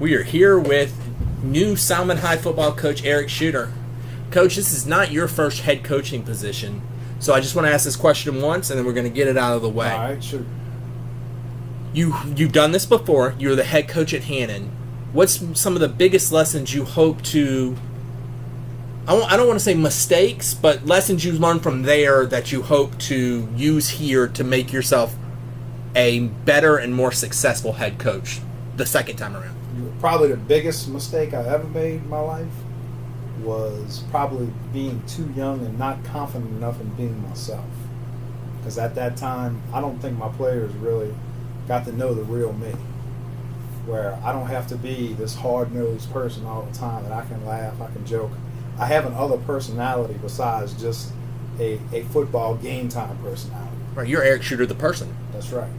We are here with new Salmen High football coach Eric Chuter. Coach, this is not your first head coaching position, so I just want to ask this question once, and then we're going to get it out of the way. All right, sure. You've done this before. You're the head coach at Hannon. What's some of the biggest lessons you hope to? I don't want to say mistakes, but lessons you learned from there that you hope to use here to make yourself a better and more successful head coach the second time around. Probably the biggest mistake I ever made in my life was probably being too young and not confident enough in being myself. Because at that time, I don't think my players really got to know the real me, where I don't have to be this hard-nosed person all the time, that I can laugh, I can joke. I have another personality besides just a football game time personality. Right, you're Eric Chuter, the person. That's right.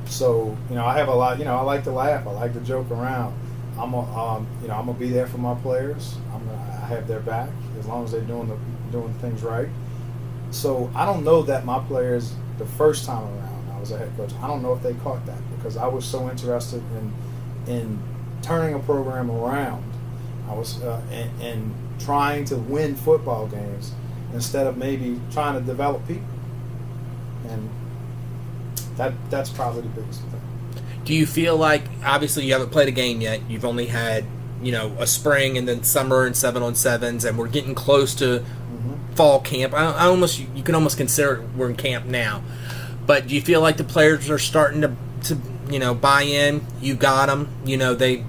So, I have a lot, I like to laugh, I like to joke around. I'm gonna be there for my players. I have their back as long as they're doing things right. So I don't know that my players, the first time around I was a head coach, I don't know if they caught that, because I was so interested in turning a program around. I was and trying to win football games instead of maybe trying to develop people, and that's probably the biggest thing. Do you feel like, obviously you haven't played a game yet, you've only had, a spring and then summer and 7-on-7s, and we're getting close to fall camp. You can almost consider we're in camp now. But do you feel like the players are starting to buy in? You got them, they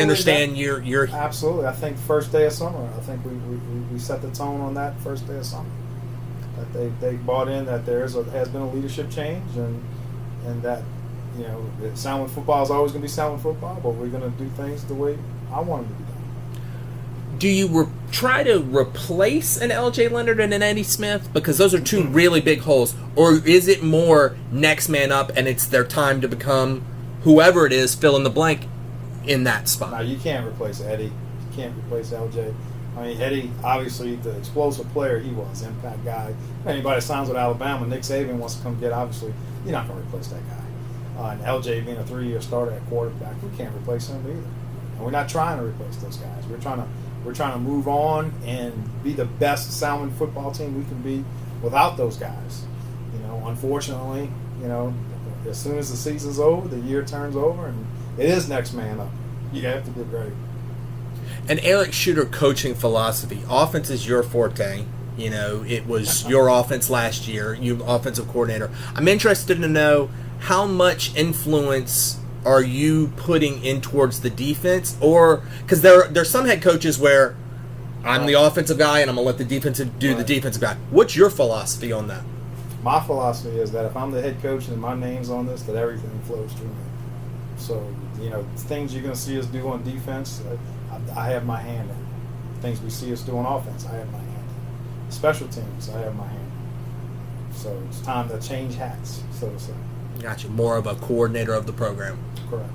understand you're absolutely. I think first day of summer, I think we set the tone on that first day of summer. That they bought in that has been a leadership change, and that Salmen football is always going to be Salmen football, but we're going to do things the way I want them to be done. Do you try to replace an L.J. Leonard and an Eddie Smith? Because those are two really big holes. Or is it more next man up and it's their time to become whoever it is, fill in the blank, in that spot? No, you can't replace Eddie. You can't replace L.J. I mean, Eddie, obviously, the explosive player he was, impact guy. Anybody that signs with Alabama, Nick Saban wants to come get, obviously, you're not going to replace that guy. And LJ being a 3-year starter at quarterback, we can't replace him either. And we're not trying to replace those guys. We're trying to move on and be the best Salmen football team we can be without those guys. Unfortunately, as soon as the season's over, the year turns over, and it is next man up. You have to get ready. An Eric Chuter coaching philosophy. Offense is your forte. It was your offense last year. You offensive coordinator. I'm interested to know, how much influence are you putting in towards the defense? Or because there's some head coaches where I'm the offensive guy and I'm gonna let the defensive do the defensive guy. What's your philosophy on that? My philosophy is that if I'm the head coach and my name's on this, that everything flows through me. So things you're gonna see us do on defense, I have my hand in. Things we see us do on offense, I have my hand in. Special teams, I have my hand in. So it's time to change hats, so to say. Gotcha. More of a coordinator of the program. Correct.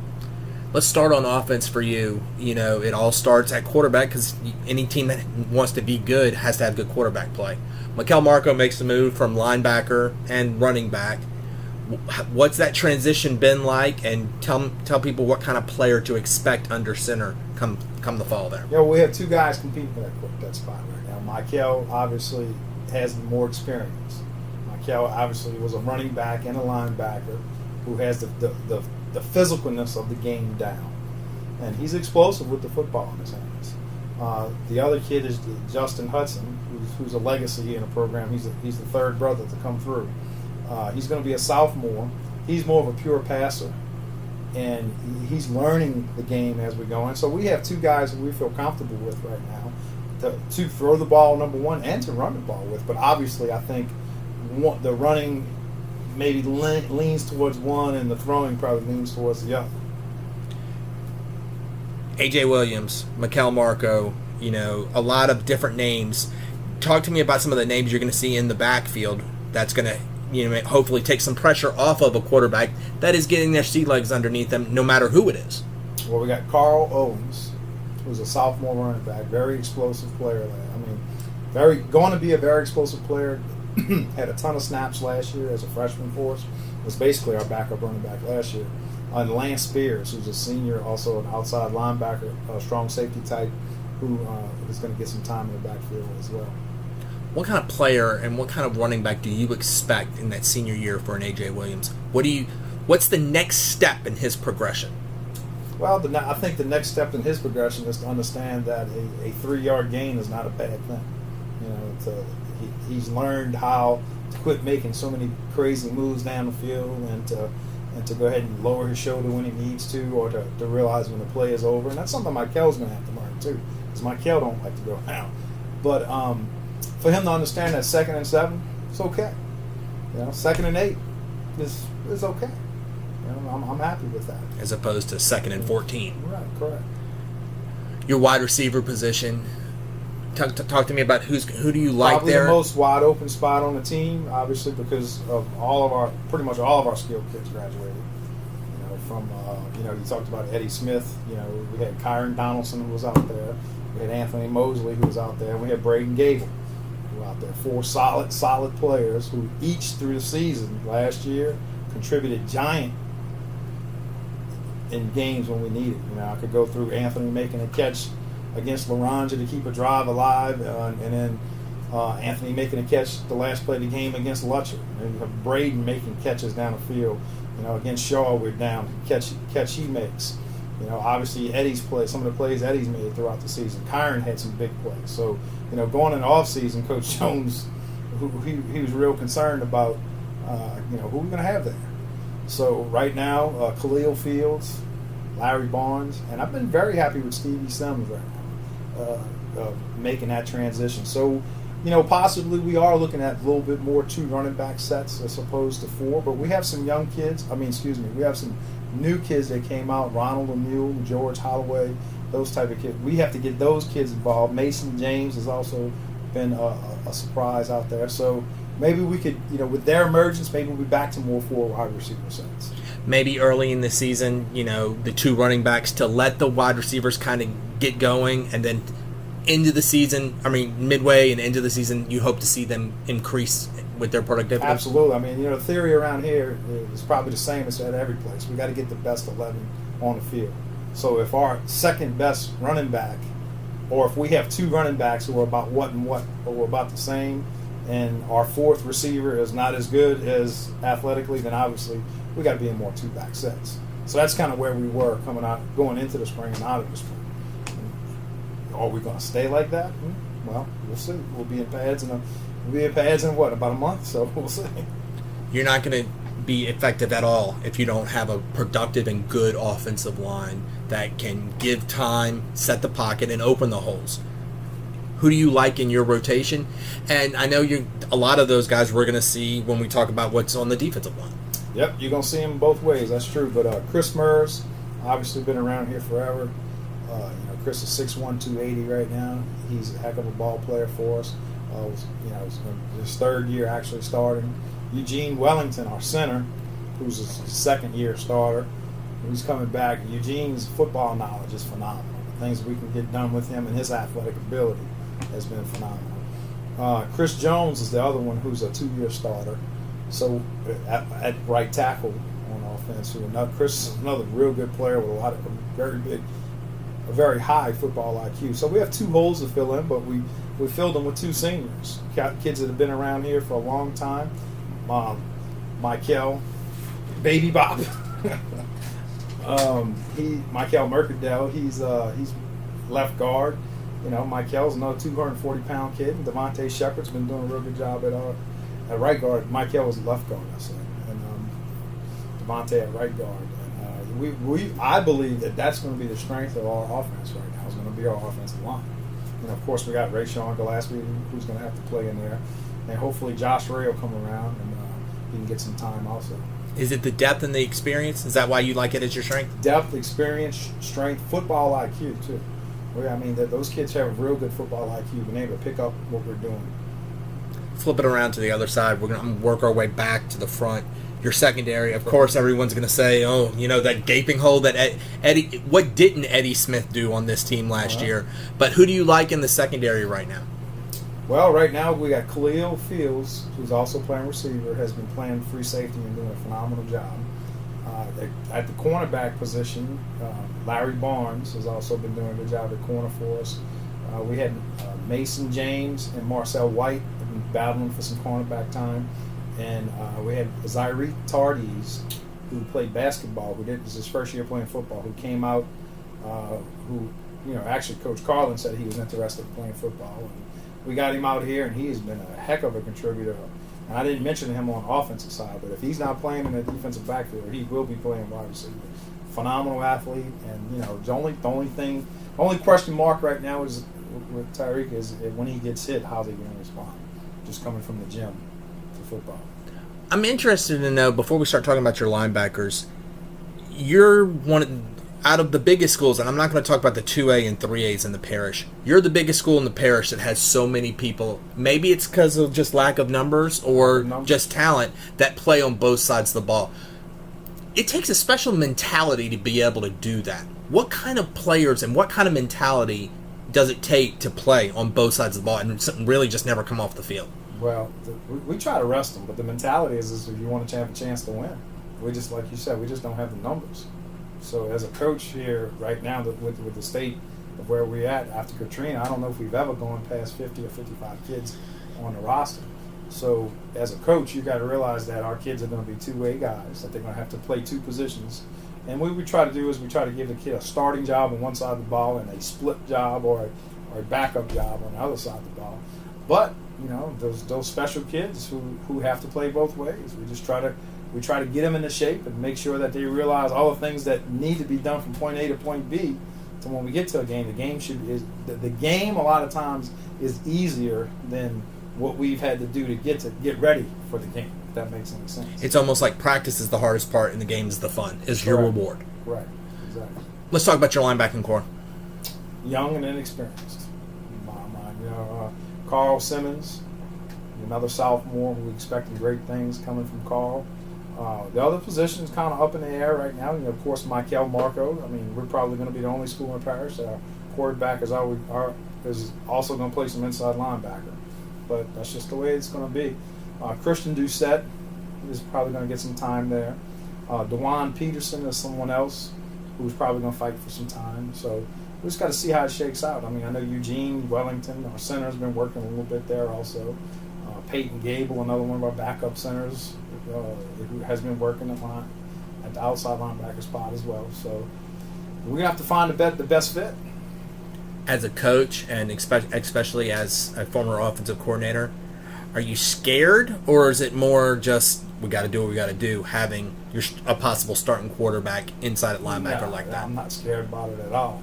Let's start on offense for you. It all starts at quarterback, because any team that wants to be good has to have good quarterback play. Mikel Marco makes the move from linebacker and running back. What's that transition been like? And tell people what kind of player to expect under center come the fall there. Yeah, we have two guys competing for that spot right now. Mikel obviously has more experience. Mikel obviously was a running back and a linebacker who has the physicalness of the game down. And he's explosive with the football in his hands. The other kid is Justin Hudson, who's a legacy in the program. He's the third brother to come through. He's going to be a sophomore. He's more of a pure passer. And he's learning the game as we go in. So we have two guys that we feel comfortable with right now to throw the ball, number one, and to run the ball with. But obviously I think the running maybe leans towards one, and the throwing probably leans towards the other. A.J. Williams, Mikel Marco, a lot of different names. Talk to me about some of the names you're going to see in the backfield that's going to, hopefully take some pressure off of a quarterback that is getting their sea legs underneath them, no matter who it is. Well, we got Carl Owens, who's a sophomore running back, very explosive player. Going to be a very explosive player. Had a ton of snaps last year as a freshman for us. Was basically our backup running back last year. And Lance Spears, who's a senior, also an outside linebacker, a strong safety type, who is going to get some time in the backfield as well. What kind of player and what kind of running back do you expect in that senior year for an A.J. Williams? What's the next step in his progression? Well, I think the next step in his progression is to understand that a 3-yard gain is not a bad thing. You know, he's learned how to quit making so many crazy moves down the field and to go ahead and lower his shoulder when he needs to, or to realize when the play is over. And that's something Mikel's going to have to learn too, because Mikel don't like to go down. But for him to understand that 2nd and 7, it's okay. You know, 2nd and 8 is okay. You know, I'm happy with that. As opposed to 2nd and 14. Right, correct. Your wide receiver position. Talk to me about who do you like Probably there? the most wide open spot on the team, obviously, because of pretty much all of our skilled kids graduated. You know, from you talked about Eddie Smith. You know, we had Kyron Donaldson who was out there. We had Anthony Mosley who was out there. We had Braden Gable who was out there. 4 solid players who each through the season last year contributed giant in games when we needed. You know, I could go through Anthony making a catch against Laranja to keep a drive alive, and then Anthony making a catch the last play of the game against Lutcher, and you have Braden making catches down the field. You know, against Shaw, we're down catch he makes. You know, obviously Eddie's play, some of the plays Eddie's made throughout the season. Kyron had some big plays. So, you know, going in the off season, Coach Jones, he was real concerned about, who we're going to have there. So right now, Khalil Fields, Larry Barnes, and I've been very happy with Stevie Sims right now, making that transition. So, you know, possibly we are looking at a little bit more 2 running back sets as opposed to 4, but we have some young kids. We have some new kids that came out, Ronald O'Neill, George Holloway, those type of kids. We have to get those kids involved. Mason James has also been a surprise out there. So maybe we could, you know, with their emergence, maybe we'll be back to more 4 wide receiver sets. Maybe early in the season, you know, the 2 running backs to let the wide receivers kind of get going, and then into the season, midway and into the season, you hope to see them increase with their productivity? Absolutely. I mean, you know, the theory around here is probably the same as at every place. We got to get the best 11 on the field. So if our second best running back, or if we have 2 running backs who are about what, or about the same, and our 4th receiver is not as good as athletically, then obviously we got to be in more 2-back sets. So that's kind of where we were going into the spring and out of the spring. Are we going to stay like that? Well, we'll see. We'll be in pads in about a month, so we'll see. You're not going to be effective at all if you don't have a productive and good offensive line that can give time, set the pocket, and open the holes. Who do you like in your rotation? And I know a lot of those guys we're going to see when we talk about what's on the defensive line. Yep, you're going to see them both ways. That's true. But Chris Mers, obviously been around here forever. Chris is 6'1", 280 right now. He's a heck of a ball player for us. It's his 3rd year actually starting. Eugene Wellington, our center, who's a 2nd-year starter. He's coming back. Eugene's football knowledge is phenomenal. The things we can get done with him and his athletic ability has been phenomenal. Chris Jones is the other one who's a 2-year starter. So at right tackle on offense. Chris is another real good player with a very high football IQ. So we have 2 holes to fill in, but we filled them with 2 seniors, kids that have been around here for a long time. Mikel, Baby Bop, Mikel Mercadell, he's left guard. You know, Mikel's another 240-pound kid. And Devontae Shepard's been doing a real good job at right guard. Mikel was left guard, I said, and Devontae at right guard. I believe that's going to be the strength of our offense right now. It's going to be our offensive line. And of course, we got Rayshawn Gillespie, who's going to have to play in there, and hopefully Josh Ray will come around and he can get some time also. Is it the depth and the experience? Is that why you like it as your strength? Depth, experience, strength, football IQ too. I mean, those kids have a real good football IQ, being able to pick up what we're doing. Flip it around to the other side. We're going to work our way back to the front. Your secondary, of course, everyone's going to say, oh, you know, that gaping hole that Eddie. What didn't Eddie Smith do on this team last year? But who do you like in the secondary right now? Well, right now we got Khalil Fields, who's also playing receiver, has been playing free safety and doing a phenomenal job. At the cornerback position, Larry Barnes has also been doing a good job at corner for us. We had Mason James and Marcel White have been battling for some cornerback time. And we had Zaire Tardis, who played basketball, this is his first year playing football, who came out, actually Coach Carlin said he was interested in playing football. And we got him out here, and he has been a heck of a contributor. And I didn't mention him on the offensive side, but if he's not playing in the defensive backfield, he will be playing wide receiver. Phenomenal athlete, and the only question mark right now is with Tyreek is when he gets hit, how's he going to respond? Just coming from the gym to football. I'm interested to know, before we start talking about your linebackers, you're out of the biggest schools, and I'm not going to talk about the 2A and 3As in the parish. You're the biggest school in the parish that has so many people. Maybe it's because of just lack of numbers or just talent that play on both sides of the ball. It takes a special mentality to be able to do that. What kind of players and what kind of mentality does it take to play on both sides of the ball and really just never come off the field? Well, we try to rest them, but the mentality is if you want to have a chance to win. We just, like you said, we just don't have the numbers. So as a coach here right now with the state of where we're at after Katrina, I don't know if we've ever gone past 50 or 55 kids on the roster. So as a coach, you got to realize that our kids are going to be two-way guys, that they're going to have to play two positions. And what we try to do is we try to give the kid a starting job on one side of the ball and a split job or a backup job on the other side of the ball. But those special kids who have to play both ways, we try to get them into shape and make sure that they realize all the things that need to be done from point A to point B. So when we get to a game, the game a lot of times is easier than what we've had to do to get ready for the game. If that makes any sense. It's almost like practice is the hardest part and the game is the fun. Is your reward. Right. Exactly. Let's talk about your linebacking core. Young and inexperienced. In my mind, Carl Simmons, another sophomore. We're expecting great things coming from Carl. The other positions kind of up in the air right now. Of course, Michael Marco. I mean, we're probably going to be the only school in the parish that our quarterback is also going to play some inside linebacker. But that's just the way it's going to be. Christian Doucette is probably going to get some time there. DeJuan Peterson is someone else who's probably going to fight for some time. So we just got to see how it shakes out. I mean, I know Eugene Wellington, our center, has been working a little bit there also. Peyton Gable, another one of our backup centers, who has been working at the outside linebacker spot as well. So we're going to have to find the best fit. As a coach, and especially as a former offensive coordinator, are you scared, or is it more just we got to do what we got to do, having a possible starting quarterback inside at linebacker like that? I'm not scared about it at all.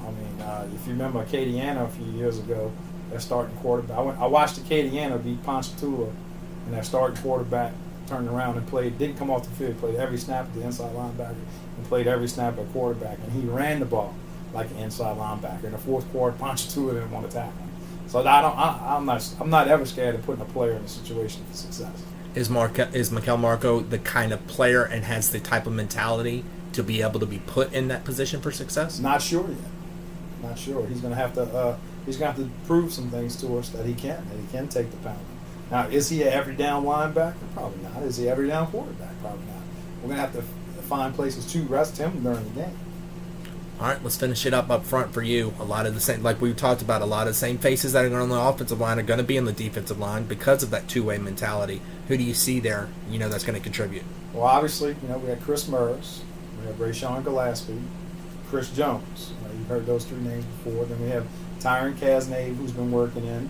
I mean, if you remember Acadiana a few years ago, their starting quarterback. I watched Acadiana beat Ponchatoula, and their starting quarterback turned around and didn't come off the field, played every snap at the inside linebacker, and played every snap at quarterback, and he ran the ball like an inside linebacker. In the fourth quarter, Ponchatoula didn't want to tackle him. So I'm not ever scared of putting a player in a situation for success. Is Mikel Marco the kind of player and has the type of mentality to be able to be put in that position for success? Not sure yet. Not sure. He's going to have to. He's going to have to prove some things to us that he can take the pounding. Now, is he an every down linebacker? Probably not. Is he every down quarterback? Probably not. We're going to have to find places to rest him during the game. All right, let's finish it up front for you. A lot of the same, like we talked about, a lot of the same faces that are on the offensive line are going to be on the defensive line because of that two-way mentality. Who do you see there, that's going to contribute? Well, obviously, we had Chris Murs, we have Rayshawn Gillespie, Chris Jones. You've heard those three names before. Then we have Tyron Casnave, who's been working in,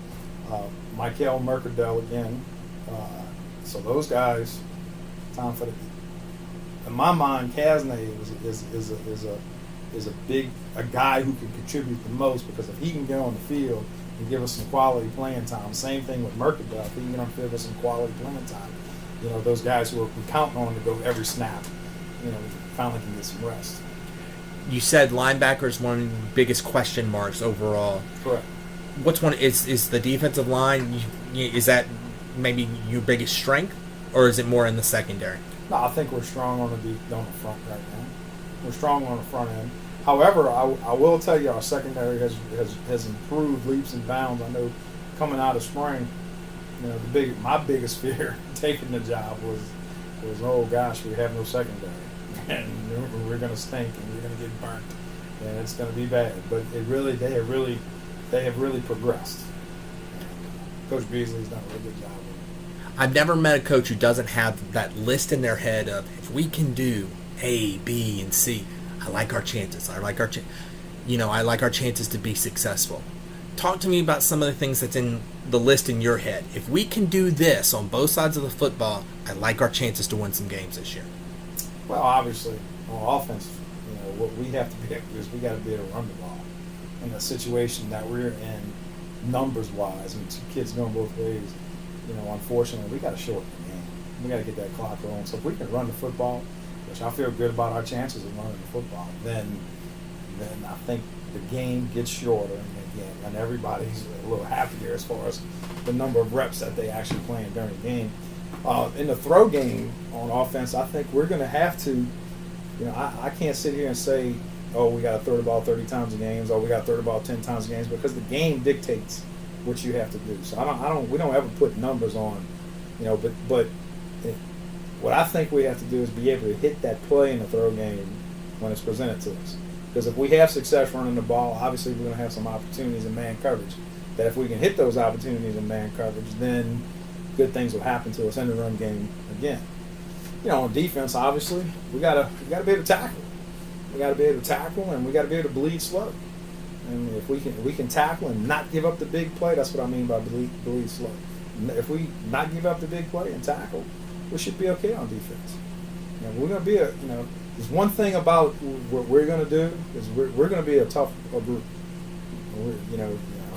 Michael Mercadell again. So those guys, time for in my mind, Casnave is a guy who can contribute the most, because if he can get on the field and give us some quality playing time, same thing with Mercadell, if he can get on the field with some quality playing time, those guys who are counting on to go every snap, finally can get some rest. You said linebacker is one of the biggest question marks overall. Correct. What's one? Is the defensive line? Is that maybe your biggest strength, or is it more in the secondary? No, I think we're strong on the front right now. We're strong on the front end. However, I will tell you our secondary has improved leaps and bounds. I know coming out of spring, my biggest fear taking the job was oh gosh, we have no secondary. and we're going to stink and we're going to get burnt, and it's going to be bad. But they have really progressed. Coach Beasley's done a really good job with it. I've never met a coach who doesn't have that list in their head of, if we can do A, B, and C, I like our chances. I like our chances to be successful. Talk to me about some of the things that's in the list in your head. If we can do this on both sides of the football, I like our chances to win some games this year. Well, obviously, on offense, what we have to be able to do is we got to be able to run the ball. In the situation that we're in, numbers-wise, and two kids going both ways, unfortunately, we got to shorten the game. We got to get that clock rolling. So if we can run the football, which I feel good about our chances of running the football, then I think the game gets shorter, and everybody's a little happier as far as the number of reps that they actually playing during the game. In the throw game on offense, I think we're going to have to, I can't sit here and say, oh, we got to throw the ball 30 times a game, or we got to throw the ball 10 times a game, because the game dictates what you have to do. So we don't ever put numbers on, but what I think we have to do is be able to hit that play in the throw game when it's presented to us. Because if we have success running the ball, obviously we're going to have some opportunities in man coverage. That if we can hit those opportunities in man coverage, then good things will happen to us in the run game again. On defense, obviously, we gotta be able to tackle. We got to be able to tackle, and we got to be able to bleed slow. And if we can tackle and not give up the big play, that's what I mean by bleed slow. If we not give up the big play and tackle, we should be okay on defense. We're going to be there's one thing about what we're going to do is we're going to be a tough group.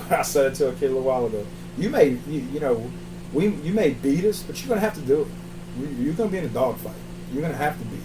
I said it to a kid a little while ago. You may beat us, but you're going to have to do it. You're going to be in a dogfight. You're going to have to beat.